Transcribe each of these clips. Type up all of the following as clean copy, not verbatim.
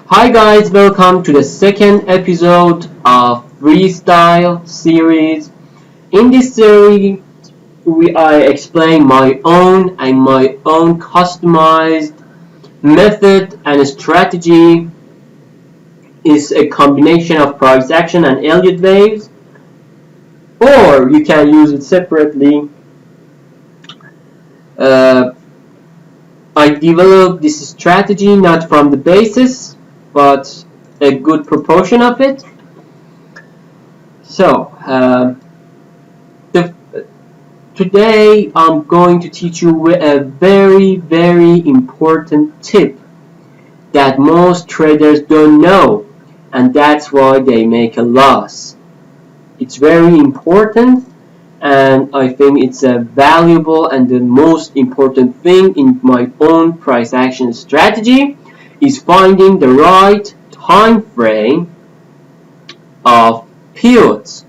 Hi guys, welcome to the second episode of Freestyle series. In this series, I explain my own customized method and strategy. Is a combination of price action and Elliott waves, or you can use it separately. Uh, I developed this strategy not from the basis, but a good proportion of it. So, the, today I'm going to teach you a very important tip that most traders don't know, and that's why they make a loss. It's very important, and I think it's a valuable and the most important thing in my own price action strategy is finding the right time frame of pivots.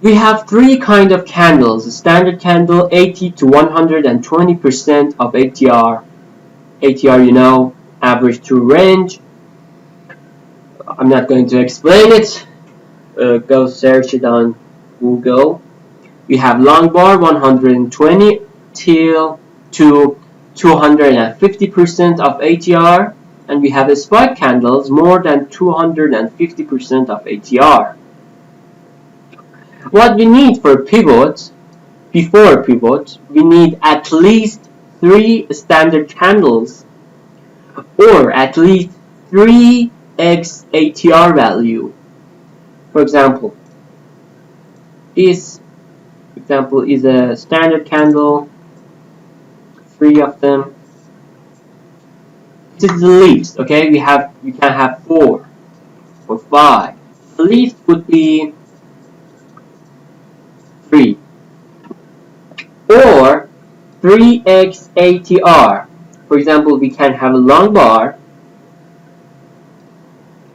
We have three kind of candles: a standard candle, 80 to 120% of ATR. ATR, you know, average true range. I'm not going to explain it. Go search it on Google. We have long bar, 120 till to 250% of ATR, and we have a spike candles more than 250% of ATR. What we need for pivot, before pivot, we need at least 3 standard candles or at least 3x ATR value. For example, this example is a standard candle, 3 of them. This is the least, okay? We can have 4 or 5. The least would be 3 or 3x ATR. For example, we can have a long bar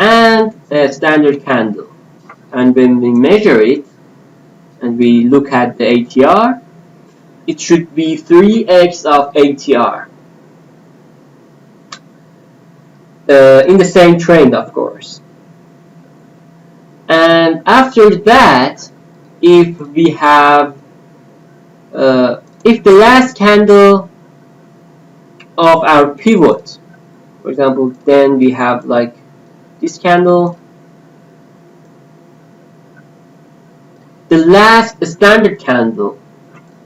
and a standard candle, and when we measure it and we look at the ATR, it should be 3x of ATR in the same trend, of course. And after that, if we have if the last candle of our pivot, for example, then we have like this candle, the last standard candle,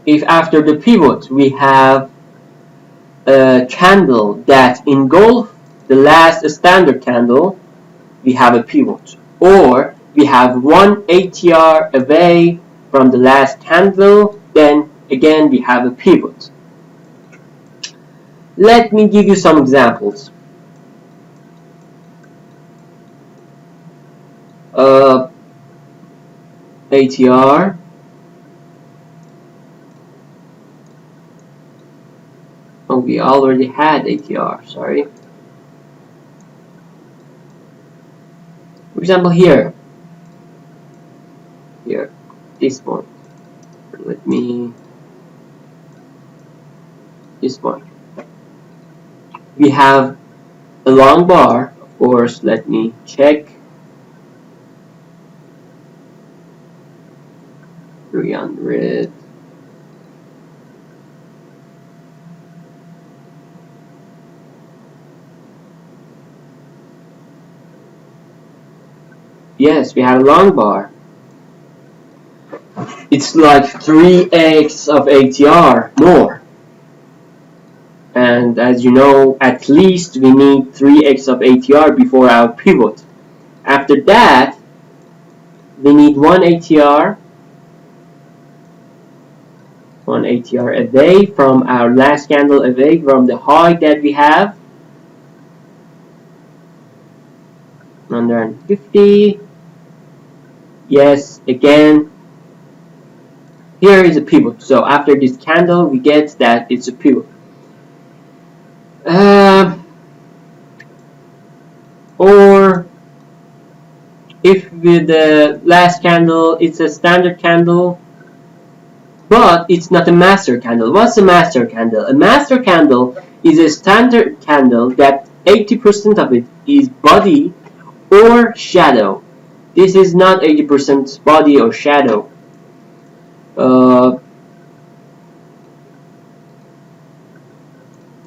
if after the pivot we have a candle that engulfs the last standard candle, we have a pivot, or we have 1 ATR away from the last candle, then again we have a pivot. Let me give you some examples. ATR, oh, we already had ATR, sorry. For example, here, this point. This point. We have a long bar, of course. Let me check. 300. Yes, we have a long bar. It's like 3x of ATR more. And as you know, at least we need 3x of ATR before our pivot. After that, we need 1 ATR away from our last candle, away from the high that we have. 150. Yes, again, here is a pivot. So after this candle, we get that it's a pivot. Or if with the last candle, it's a standard candle, but it's not a master candle. What's a master candle? A master candle is a standard candle that 80% of it is body or shadow. This is not 80% body or shadow. Uh,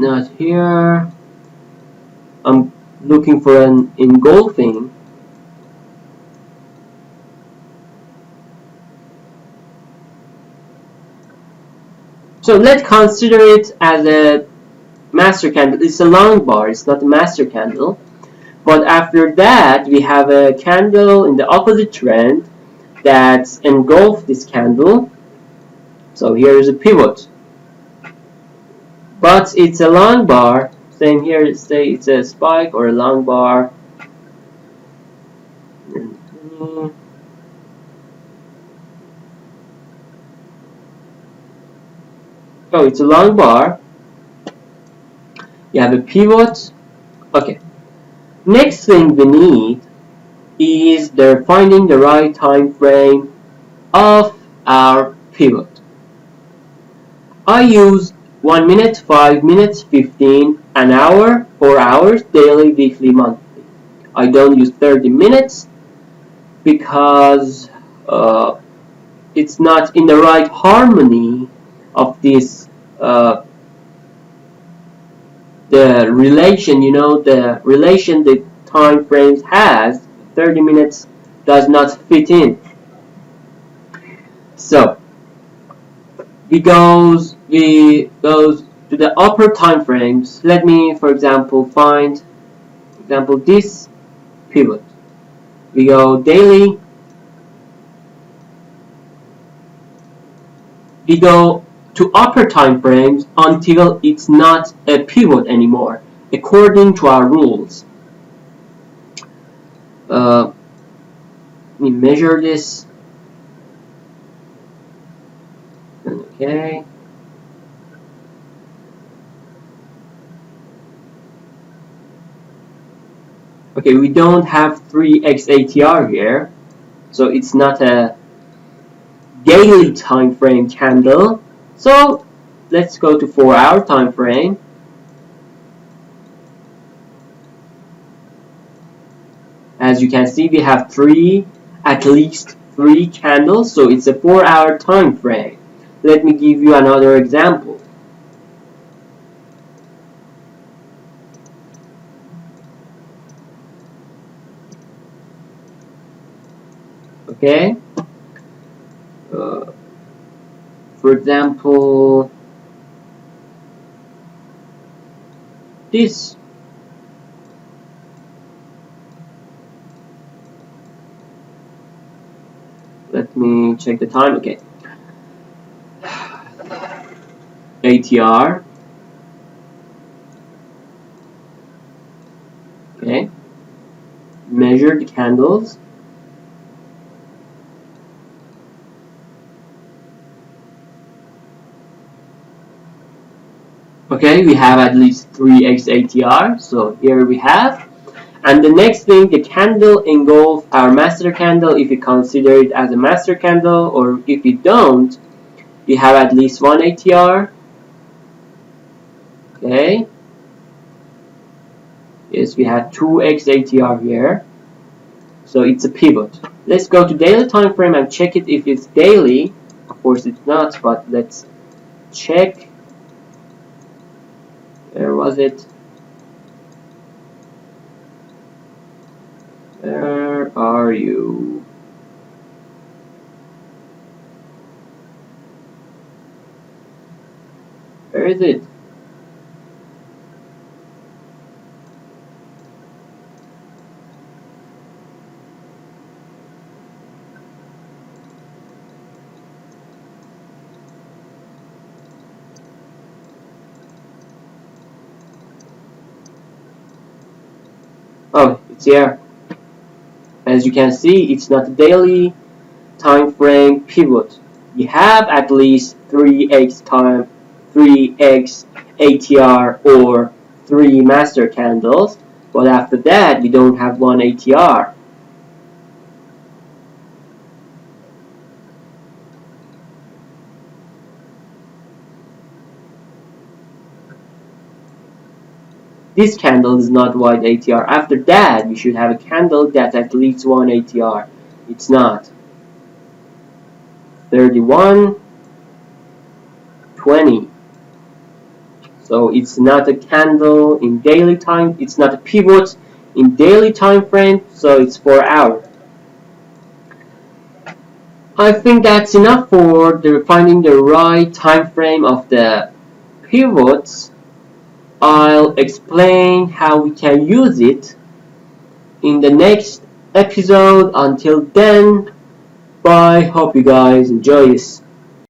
Not here. I'm looking for an engulfing. So let's consider it as a master candle. It's a long bar, it's not a master candle. But after that, we have a candle in the opposite trend that engulfed this candle. So here is a pivot. But it's a long bar. Same here, say it's a spike or a long bar. Oh, it's a long bar. You have a pivot. Okay. Next thing we need is they're finding the right time frame of our pivot. I use 1 minute, 5 minutes, 15, an hour, 4 hours, daily, weekly, monthly. I don't use 30 minutes because it's not in the right harmony of this the relation, the relation the time frames has. 30 minutes does not fit in. So we goes to the upper time frames. Let me, for example, find this pivot. We go daily. We go to upper time frames until it's not a pivot anymore, according to our rules. Let me measure this. Okay. Okay, we don't have 3x ATR here, so it's not a daily time frame candle. So let's go to 4-hour time frame. As you can see, we have at least three candles, so it's a 4-hour time frame. Let me give you another example. Okay. For example, this. Let me check the time. Okay. ATR. Okay. Measure the candles. Okay, we have at least 3x ATR. So here we have. And the next thing, the candle engulf our master candle. If you consider it as a master candle, or if you don't, we have at least one ATR. Okay. Yes, we have 2x ATR here. So it's a pivot. Let's go to daily time frame and check it if it's daily. Of course it's not, but let's check. Where was it? Where are you? Where is it? Oh, it's here. As you can see, it's not a daily time frame pivot. We have at least 3x ATR or 3 master candles, but after that we don't have one ATR. this candle is not white ATR. After that, you should have a candle that at least one ATR. It's not. 31, 20. So it's not a candle in daily time. It's not a pivot in daily time frame. So it's 4 hours. I think that's enough for finding the right time frame of the pivots. I'll explain how we can use it in the next episode. Until then, bye. Hope you guys enjoy this.